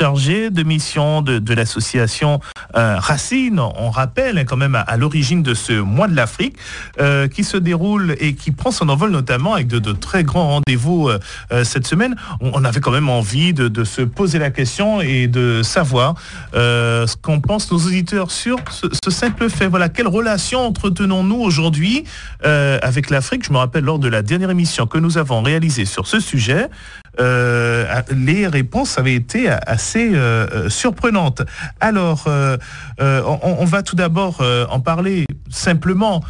chargé de mission de l'association Racine. On rappelle quand même à l'origine de ce mois de l'Afrique qui se déroule et qui prend son envol notamment avec de très grands rendez-vous cette semaine. On avait quand même envie de se poser la question et de savoir ce qu'en pensent nos auditeurs sur ce simple fait. Voilà, quelle relation entretenons-nous aujourd'hui avec l'Afrique? Je me rappelle lors de la dernière émission que nous avons réalisée sur ce sujet, les réponses avaient été assez surprenantes. Alors, on va tout d'abord en parler simplement.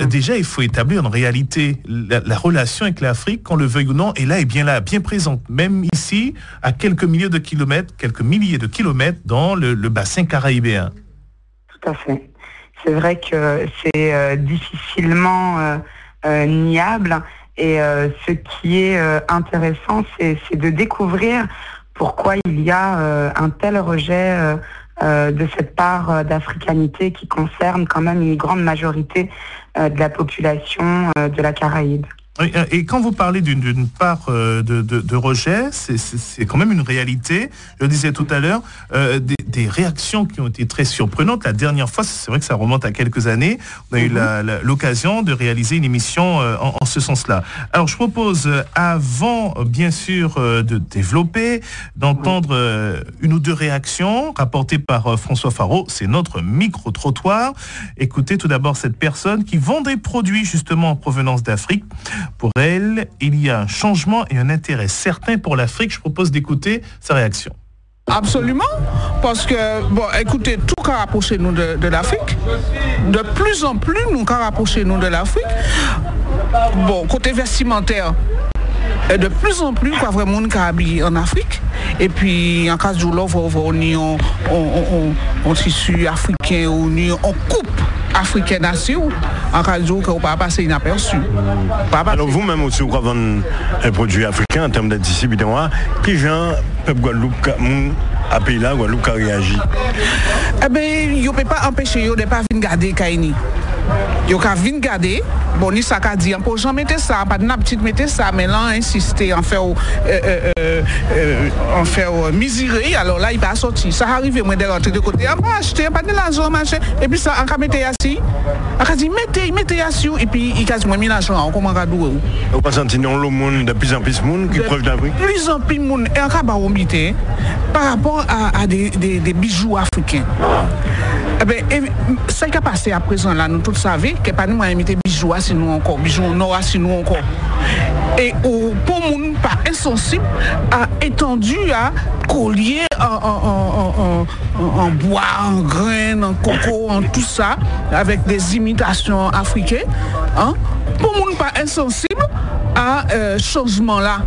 Déjà, il faut établir en réalité la relation avec l'Afrique, qu'on le veuille ou non, et là, est bien présente, même ici, à quelques milliers de kilomètres dans le bassin caraïbéen. Tout à fait. C'est vrai que c'est difficilement niable. Et ce qui est intéressant, c'est de découvrir pourquoi il y a un tel rejet de cette part d'africanité qui concerne quand même une grande majorité de la population de la Caraïbe. Et quand vous parlez d'une part de rejet, c'est quand même une réalité. Je le disais tout à l'heure, des réactions qui ont été très surprenantes. La dernière fois, c'est vrai que ça remonte à quelques années, on a eu l'occasion de réaliser une émission en ce sens-là. Alors, je propose, avant, bien sûr, de développer, d'entendre une ou deux réactions rapportées par François Faraud. C'est notre micro-trottoir. Écoutez tout d'abord cette personne qui vend des produits justement en provenance d'Afrique. Pour elle, il y a un changement et un intérêt certain pour l'Afrique. Je propose d'écouter sa réaction. Absolument, parce que, bon, écoutez, tout cas rapprocher nous de l'Afrique. De plus en plus, nous cas rapprocher nous de l'Afrique. Bon, côté vestimentaire, et de plus en plus, quoi, vraiment, on habillé en Afrique. Et puis, en cas de jour, on tissu africain, on coupe africain nation, en cas de jour, qu'on ne peut pas passer inaperçu. Alors, vous-même aussi, vous vendez un produit africain en termes de distribution, qui gens, peuple Guadeloupe, à pays là, Guadeloupe a réagi? Eh bien, il ne peut pas empêcher de ne pas venir garder Kaini. Yo ka vin garder, bon ni ça ka dit pour jamais mettre ça, pas de petite mettre ça, mais là insister en faire miserie, alors là il va sortir. Ça arrive moi de rentrer de côté, on va acheter pas de l'argent marché et puis ça on ka mettre assis. On ka dit mettez assis et puis il ka dit moi mis l'argent, comment ka doué ou. Vous pas sentir non le monde de plus en plus monde qui preuve d'Afrique. Plus en plus monde et on ka ba omité par rapport à des bijoux africains. Eh bien, ça qui a passé à présent là, nous tous savons que pas nous imiter bijoux à nous encore, bijoux nord à nous encore. Et pour nous pas insensible à étendu à collier en bois, en graines, en coco, en tout ça, avec des imitations africaines. Hein? Pour nous pas insensible à changement là.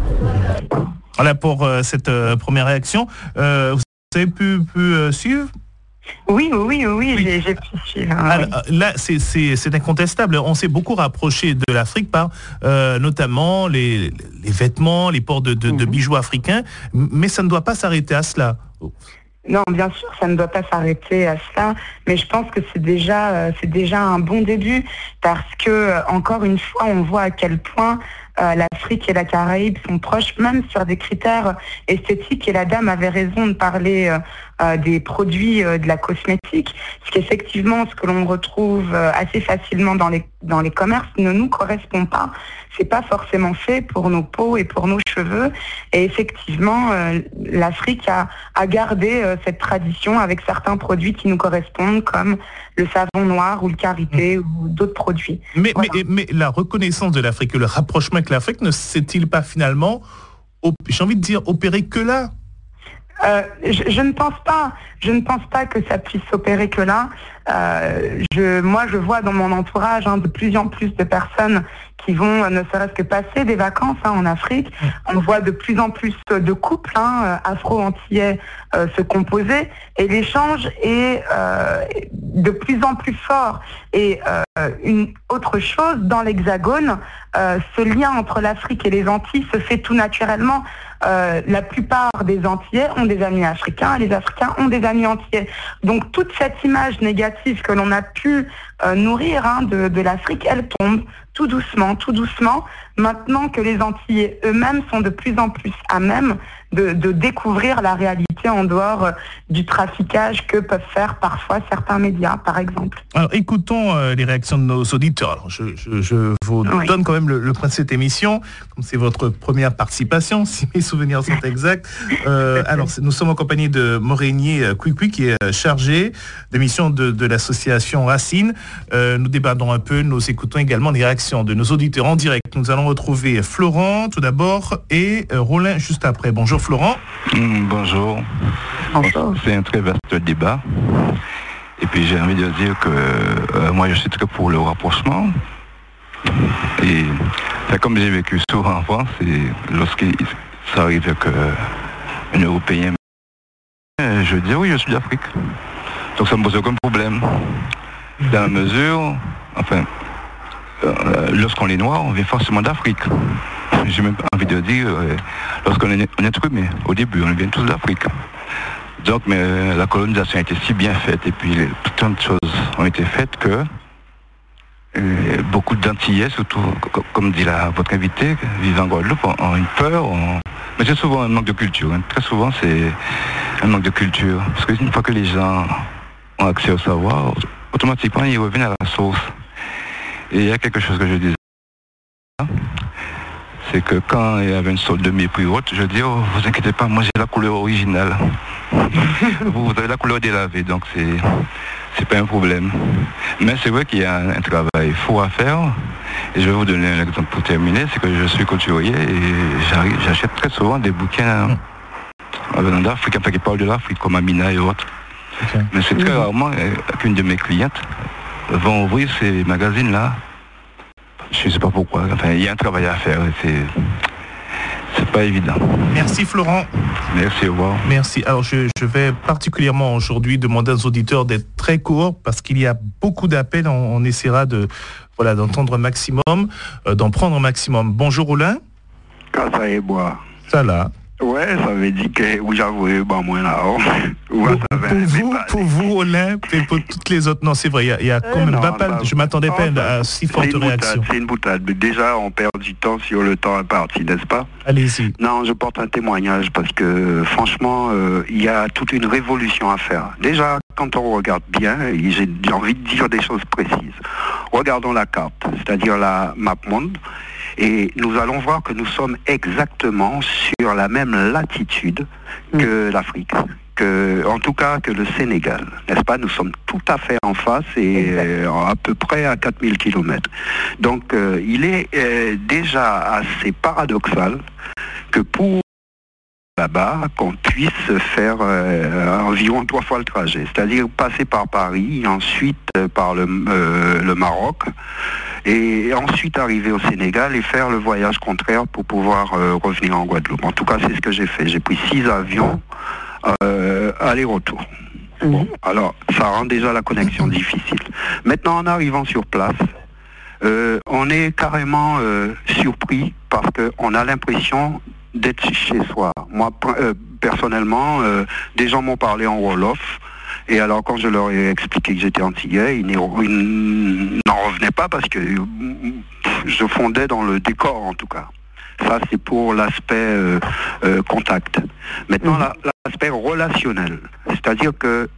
Voilà pour cette première réaction. Vous avez pu suivre? Oui, j'ai pu suivre. Alors, là, c'est incontestable. On s'est beaucoup rapproché de l'Afrique par notamment les vêtements, les ports de bijoux africains, mais ça ne doit pas s'arrêter à cela. Non, bien sûr, ça ne doit pas s'arrêter à cela, mais je pense que c'est déjà un bon début parce que, encore une fois, on voit à quel point l'Afrique et la Caraïbe sont proches, même sur des critères esthétiques, et la dame avait raison de parler des produits de la cosmétique, parce qu'effectivement, ce que l'on retrouve assez facilement dans les commerces ne nous correspond pas. C'est pas forcément fait pour nos peaux et pour nos cheveux. Et effectivement, l'Afrique a gardé cette tradition avec certains produits qui nous correspondent, comme le savon noir ou le karité ou d'autres produits. Mais la reconnaissance de l'Afrique, le rapprochement avec l'Afrique, ne s'est-il pas finalement, j'ai envie de dire, opéré que là? Je ne pense pas que ça puisse s'opérer que là. Moi, je vois dans mon entourage de plus en plus de personnes qui vont ne serait-ce que passer des vacances en Afrique. On voit de plus en plus de couples afro-antillais se composer, et l'échange est de plus en plus fort. Et une autre chose, dans l'Hexagone, ce lien entre l'Afrique et les Antilles se fait tout naturellement. La plupart des Antillais ont des amis africains et les Africains ont des amis antillais. Donc toute cette image négative que l'on a pu nourrir de l'Afrique, elle tombe tout doucement, maintenant que les Antillais eux-mêmes sont de plus en plus à même de découvrir la réalité en dehors du traficage que peuvent faire parfois certains médias, par exemple. Alors, écoutons les réactions de nos auditeurs. Alors, je vous donne quand même le principe de cette émission, comme c'est votre première participation, si mes souvenirs sont exacts. Alors, nous sommes en compagnie de Morenier Kwikwi, qui est chargé de mission de l'association Racine. Nous débattons un peu, nous écoutons également les réactions de nos auditeurs en direct. Nous allons retrouver Florent tout d'abord et Rollin juste après. Bonjour Florent. Bonjour. C'est un très vaste débat. Et puis j'ai envie de dire que moi je suis très pour le rapprochement. Et comme j'ai vécu souvent en France, et lorsqu'il ça arrive qu'un Européen, je dis oui, je suis d'Afrique. Donc ça ne me pose aucun problème. Dans la mesure, enfin, lorsqu'on est noir, on vient forcément d'Afrique. J'ai même envie de dire, lorsqu'on est être humain, au début, on vient tous d'Afrique. Donc, mais la colonisation a été si bien faite, et puis tant de choses ont été faites que beaucoup d'Antillais, surtout, comme dit votre invité, vivant en Guadeloupe, ont une peur. Mais c'est souvent un manque de culture. Hein. Très souvent, c'est un manque de culture. Parce qu'une fois que les gens ont accès au savoir, automatiquement, ils reviennent à la source. Et il y a quelque chose que je disais, c'est que quand il y avait une sorte de mépris haute, je dis, oh, vous inquiétez pas, moi j'ai la couleur originale. vous avez la couleur délavée, donc c'est pas un problème. Mais c'est vrai qu'il y a un travail fort à faire. Et je vais vous donner un exemple pour terminer, c'est que je suis couturier et j'achète très souvent des bouquins d'Afrique, enfin qui parlent de l'Afrique, comme Amina et autres. Okay. Mais c'est très rarement qu'une de mes clientes vont ouvrir ces magazines-là. Je ne sais pas pourquoi. Enfin, il y a un travail à faire. C'est pas évident. Merci Florent. Merci, au revoir. Merci. Alors je vais particulièrement aujourd'hui demander aux auditeurs d'être très courts parce qu'il y a beaucoup d'appels. On essaiera d'entendre un maximum, d'en prendre un maximum. Bonjour Rollin. Quand ça est bois. Ça là. Ouais, ça veut dire que vous avouez, moi là. Pour vous, Rollin, et pour toutes les autres, non, c'est vrai, il y a quand même je m'attendais pas à si forte réaction. C'est une boutade. Déjà, on perd du temps sur le temps imparti, n'est-ce pas? Allez-y. Non, je porte un témoignage parce que, franchement, il y a toute une révolution à faire. Déjà, quand on regarde bien, j'ai envie de dire des choses précises. Regardons la carte, c'est-à-dire la map monde. Et nous allons voir que nous sommes exactement sur la même latitude que l'Afrique, en tout cas que le Sénégal, n'est-ce pas? Nous sommes tout à fait en face et à peu près à 4000 km. Donc il est déjà assez paradoxal que pour là-bas, qu'on puisse faire environ 3 fois le trajet, c'est-à-dire passer par Paris, ensuite par le Maroc, et ensuite arriver au Sénégal et faire le voyage contraire pour pouvoir revenir en Guadeloupe. En tout cas, c'est ce que j'ai fait. J'ai pris 6 avions aller-retour. Bon, alors, ça rend déjà la connexion difficile. Maintenant, en arrivant sur place, on est carrément surpris parce qu'on a l'impression d'être chez soi. Moi, personnellement, des gens m'ont parlé en Wolof. Et alors, quand je leur ai expliqué que j'étais antillais, ils n'en revenaient pas parce que je fondais dans le décor, en tout cas. Ça, c'est pour l'aspect contact. Maintenant, l'aspect relationnel. C'est-à-dire que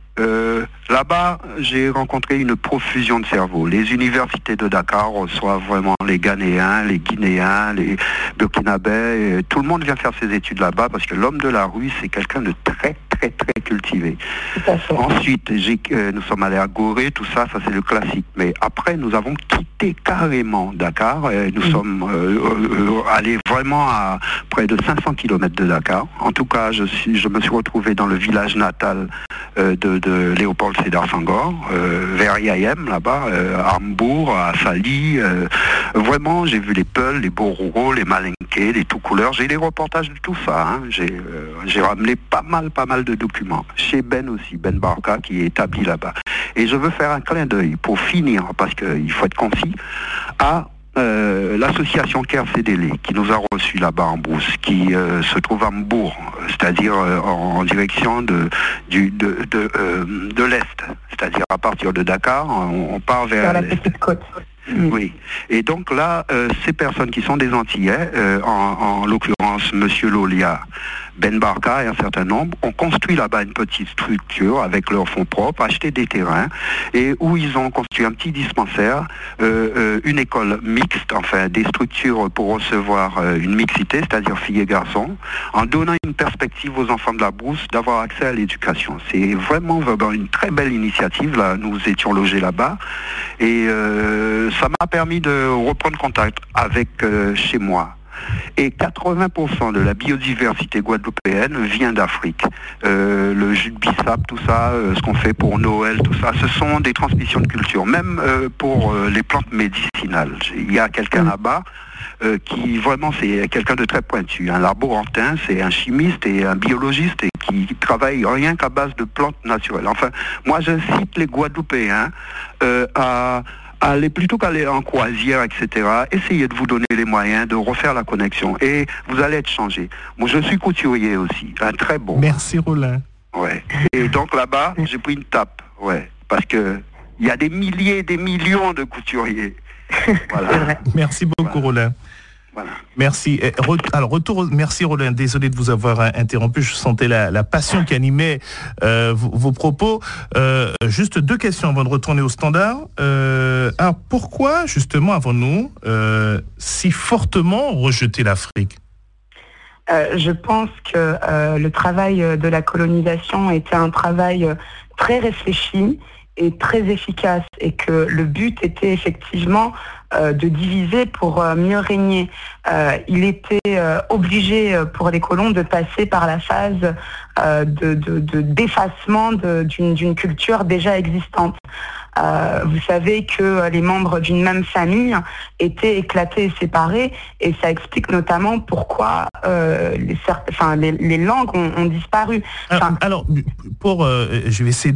là-bas, j'ai rencontré une profusion de cerveaux. Les universités de Dakar reçoivent vraiment les Ghanéens, les Guinéens, les Burkinabés. Tout le monde vient faire ses études là-bas parce que l'homme de la rue, c'est quelqu'un de très, très, très cultivé. Ensuite, nous sommes allés à Gorée, tout ça, ça c'est le classique. Mais après, nous avons quitté carrément Dakar. Nous sommes allés vraiment à près de 500 km de Dakar. En tout cas, je me suis retrouvé dans le village natal de Léopold Sédar Senghor, vers Yayem, là-bas, à Hambourg, à Sali. Vraiment, j'ai vu les Peuls, les Bororo, les Malinqués, les tout couleurs. J'ai les reportages de tout ça. Hein. J'ai ramené pas mal de documents. Chez Ben aussi, Ben Barka, qui est établi là-bas. Et je veux faire un clin d'œil pour finir, parce qu'il faut être concis, à l'association CARCDL qui nous a reçus là-bas en Brousse, qui se trouve à Mbourg, c'est-à-dire en direction de l'Est, c'est-à-dire à partir de Dakar, on part vers la petite côte. Oui. Et donc là, ces personnes qui sont des Antillais, en l'occurrence Monsieur Lolia, Ben Barka et un certain nombre, ont construit là-bas une petite structure avec leurs fonds propres, acheté des terrains, et où ils ont construit un petit dispensaire, une école mixte, enfin des structures pour recevoir une mixité, c'est-à-dire filles et garçons, en donnant une perspective aux enfants de la Brousse d'avoir accès à l'éducation. C'est vraiment une très belle initiative. Là, nous étions logés là-bas, et ça m'a permis de reprendre contact avec chez moi. Et 80% de la biodiversité guadeloupéenne vient d'Afrique. Le jus de bissap, tout ça, ce qu'on fait pour Noël, tout ça, ce sont des transmissions de culture. Même pour les plantes médicinales. Il y a quelqu'un là-bas qui vraiment, c'est quelqu'un de très pointu. Un laborantin, c'est un chimiste et un biologiste et qui travaille rien qu'à base de plantes naturelles. Enfin, moi j'incite les Guadeloupéens à plutôt qu'aller en croisière, etc., essayez de vous donner les moyens de refaire la connexion et vous allez être changé. Moi, je suis couturier aussi, un très bon. Merci Roland. Ouais. Et donc là-bas, j'ai pris une tape, ouais, parce que il y a des milliers, des millions de couturiers. Voilà. Merci beaucoup Roland. Voilà. Merci. Alors, merci Roland, désolé de vous avoir interrompu, je sentais la passion qui animait vos propos. Juste deux questions avant de retourner au standard. Alors, pourquoi, justement, avons-nous si fortement rejeté l'Afrique ? Je pense que le travail de la colonisation était un travail très réfléchi et très efficace, et que le but était effectivement de diviser pour mieux régner. Il était obligé pour les colons de passer par la phase d'effacement d'une culture déjà existante. Vous savez que les membres d'une même famille étaient éclatés et séparés, et ça explique notamment pourquoi les langues ont disparu. Alors, je vais essayer